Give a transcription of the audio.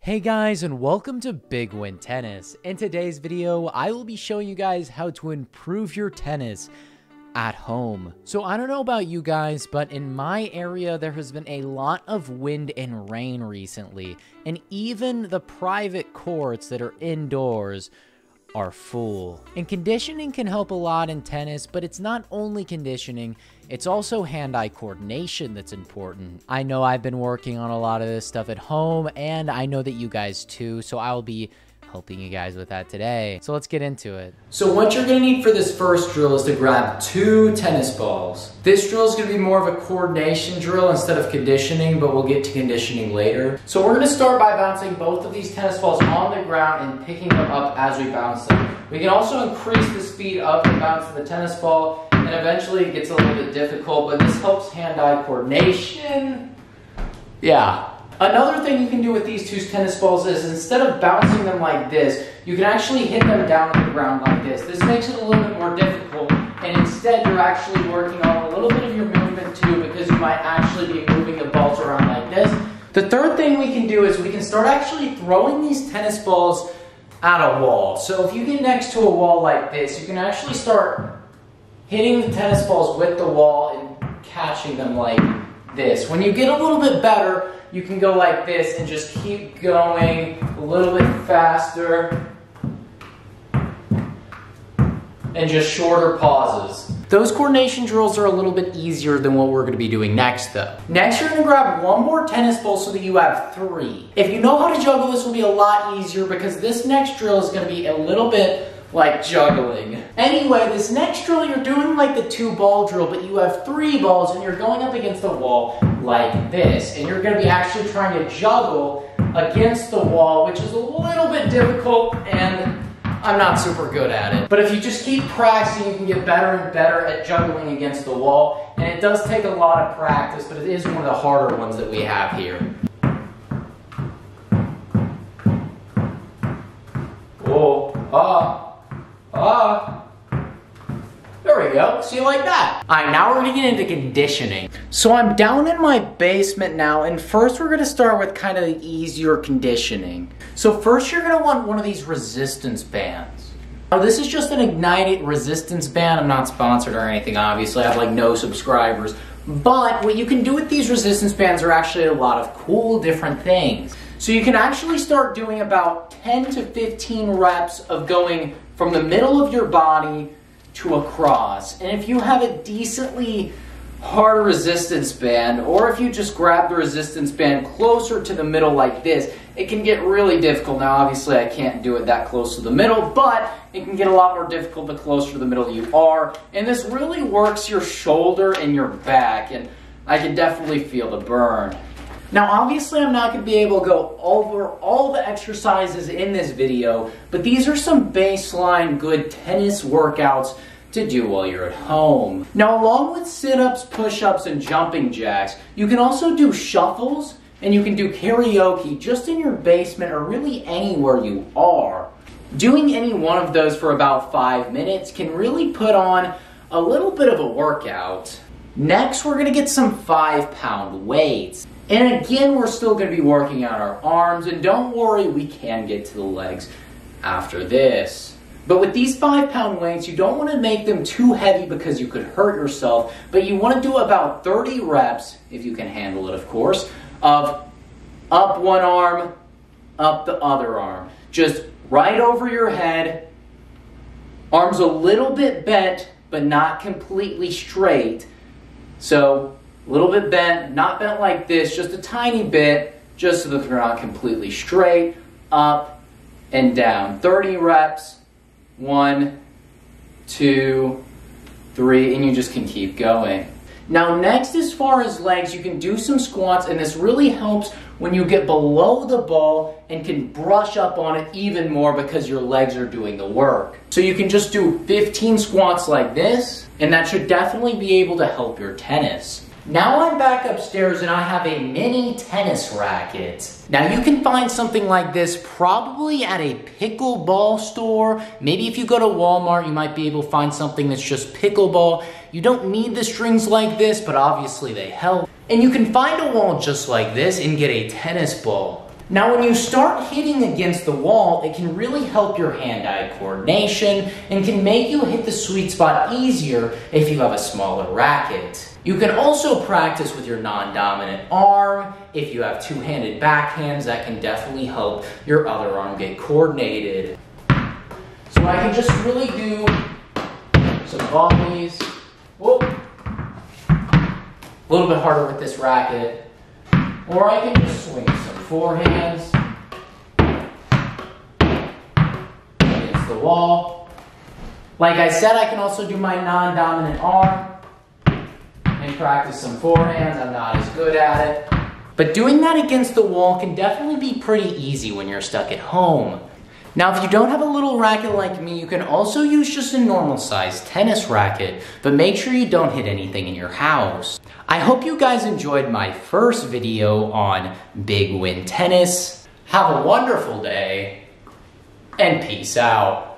Hey guys, and welcome to Big Win Tennis. In today's video, I will be showing you guys how to improve your tennis at home. So I don't know about you guys, but in my area, there has been a lot of wind and rain recently, and even the private courts that are indoors are full. And conditioning can help a lot in tennis, but it's not only conditioning, it's also hand-eye coordination that's important. I know I've been working on a lot of this stuff at home, and I know that you guys too, so I'll be helping you guys with that today. So let's get into it. So what you're gonna need for this first drill is to grab 2 tennis balls. This drill is gonna be more of a coordination drill instead of conditioning, but we'll get to conditioning later. So we're gonna start by bouncing both of these tennis balls on the ground and picking them up as we bounce them. We can also increase the speed of the bounce of the tennis ball, and eventually it gets a little bit difficult, but this helps hand-eye coordination. Yeah. Another thing you can do with these 2 tennis balls is instead of bouncing them like this, you can actually hit them down on the ground like this. This makes it a little bit more difficult, and instead you're actually working on a little bit of your movement too, because you might actually be moving the balls around like this. The third thing we can do is we can start actually throwing these tennis balls at a wall. So if you get next to a wall like this, you can actually start hitting the tennis balls with the wall and catching them like this. When you get a little bit better, you can go like this and just keep going a little bit faster and just shorter pauses. Those coordination drills are a little bit easier than what we're going to be doing next though. Next, you're going to grab 1 more tennis ball so that you have 3. If you know how to juggle, this will be a lot easier because this next drill is going to be a little bit like juggling. Anyway, this next drill, you're doing like the 2-ball drill, but you have 3 balls and you're going up against the wall like this. And you're gonna be actually trying to juggle against the wall, which is a little bit difficult and I'm not super good at it. But if you just keep practicing, you can get better and better at juggling against the wall. And it does take a lot of practice, but it is one of the harder ones that we have here. There we go, see, like that. All right, now we're gonna get into conditioning. So I'm down in my basement now, and first we're gonna start with kind of the easier conditioning. So first you're gonna want one of these resistance bands. Now this is just an Ignited resistance band. I'm not sponsored or anything, obviously. I have like no subscribers. But what you can do with these resistance bands are actually a lot of cool different things. So you can actually start doing about 10 to 15 reps of going from the middle of your body to across. And if you have a decently hard resistance band, or if you just grab the resistance band closer to the middle like this, it can get really difficult. Now obviously I can't do it that close to the middle, but it can get a lot more difficult the closer to the middle you are. And this really works your shoulder and your back, and I can definitely feel the burn. Now obviously I'm not going to be able to go over all the exercises in this video, but these are some baseline good tennis workouts to do while you're at home. Now along with sit-ups, push-ups, and jumping jacks, you can also do shuffles and you can do karaoke just in your basement or really anywhere you are. Doing any one of those for about 5 minutes can really put on a little bit of a workout. Next, we're going to get some 5-pound weights. And again, we're still going to be working out our arms, and don't worry, we can get to the legs after this. But with these 5-pound weights, you don't want to make them too heavy because you could hurt yourself, but you want to do about 30 reps, if you can handle it of course, of up one arm, up the other arm. Just right over your head, arms a little bit bent, but not completely straight. So a little bit bent, not bent like this, just a tiny bit, just so that they're not completely straight, up and down. 30 reps, 1, 2, 3, and you just can keep going. Now next, as far as legs, you can do some squats, and this really helps when you get below the ball and can brush up on it even more because your legs are doing the work. So you can just do 15 squats like this, and that should definitely be able to help your tennis. Now I'm back upstairs and I have a mini tennis racket. Now you can find something like this probably at a pickleball store. Maybe if you go to Walmart, you might be able to find something that's just pickleball. You don't need the strings like this, but obviously they help. And you can find a wall just like this and get a tennis ball. Now when you start hitting against the wall, it can really help your hand-eye coordination and can make you hit the sweet spot easier if you have a smaller racket. You can also practice with your non-dominant arm. If you have two-handed backhands, that can definitely help your other arm get coordinated. So I can just really do some volleys. Whoop. A little bit harder with this racket. Or I can just swing some forehands against the wall. Like I said, I can also do my non-dominant arm and practice some forehands. I'm not as good at it. But doing that against the wall can definitely be pretty easy when you're stuck at home. Now, if you don't have a little racket like me, you can also use just a normal sized tennis racket, but make sure you don't hit anything in your house. I hope you guys enjoyed my first video on Big Win Tennis. Have a wonderful day, and peace out.